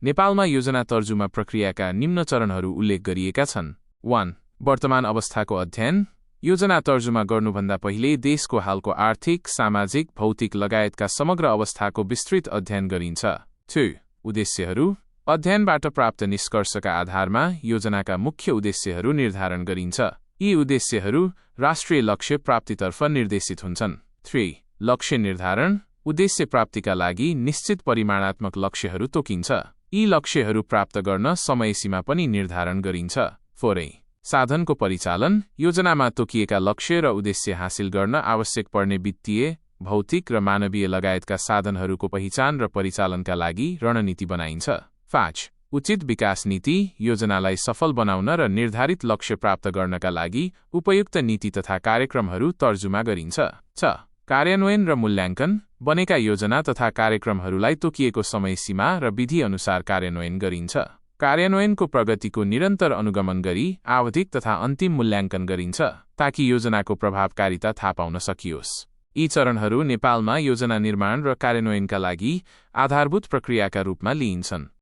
नेपालमा योजना तर्जुमा प्रक्रियाका निम्न चरणहरू उल्लेख गरिएका छन्। 1. वर्तमान अवस्थाको अध्ययन। योजना तर्जुमा गर्नुभन्दा पहिले देशको हालको आर्थिक, सामाजिक, भौतिक लगायतका समग्र अवस्थाको विस्तृत अध्ययन गरिन्छ। 2. उद्देश्यहरू। अध्ययनबाट प्राप्त निष्कर्षका आधारमा योजनाका मुख्य उद्देश्यहरू निर्धारण गरिन्छ। यी उद्देश्यहरू राष्ट्रिय लक्ष्य प्राप्तितर्फ निर्देशित हुन्छन्। 3. लक्ष्य निर्धारण। उद्देश्य प्राप्तिका लागि निश्चित परिमाणात्मक लक्ष्यहरू तोकिन्छ। यी लक्ष्यहरू प्राप्त गर्न समय सीमा पनि निर्धारण गरिन्छ। 4. साधनको परिचालन। योजनामा तोकिएका लक्ष्य र उद्देश्य हासिल गर्न आवश्यक पर्ने वित्तीय, भौतिक र मानवीय लगायतका साधनहरूको पहिचान र परिचालनका लागि रणनीति बनाइन्छ। 5. उचित विकास नीति। योजनालाई सफल बनाउन र निर्धारित लक्ष्य प्राप्त गर्नका लागि उपयुक्त नीति तथा कार्यक्रमहरू तर्जुमा गरिन्छ। 6. कार्यान्वयन र मूल्याङ्कन। बनेका योजना तथा कार्यक्रमहरूलाई तोकिएको समय सीमा र विधि अनुसार कार्यान्वयन गरिन्छ। कार्यान्वयनको प्रगतिको निरन्तर अनुगमन गरी आवधिक तथा अन्तिम मूल्याङ्कन गरिन्छ ताकि योजनाको प्रभावकारिता थाहा पाउन सकियोस्। यी चरणहरू नेपालमा योजना निर्माण र कार्यान्वयनका लागि आधारभूत प्रक्रियाका रूपमा लिइन्छन्।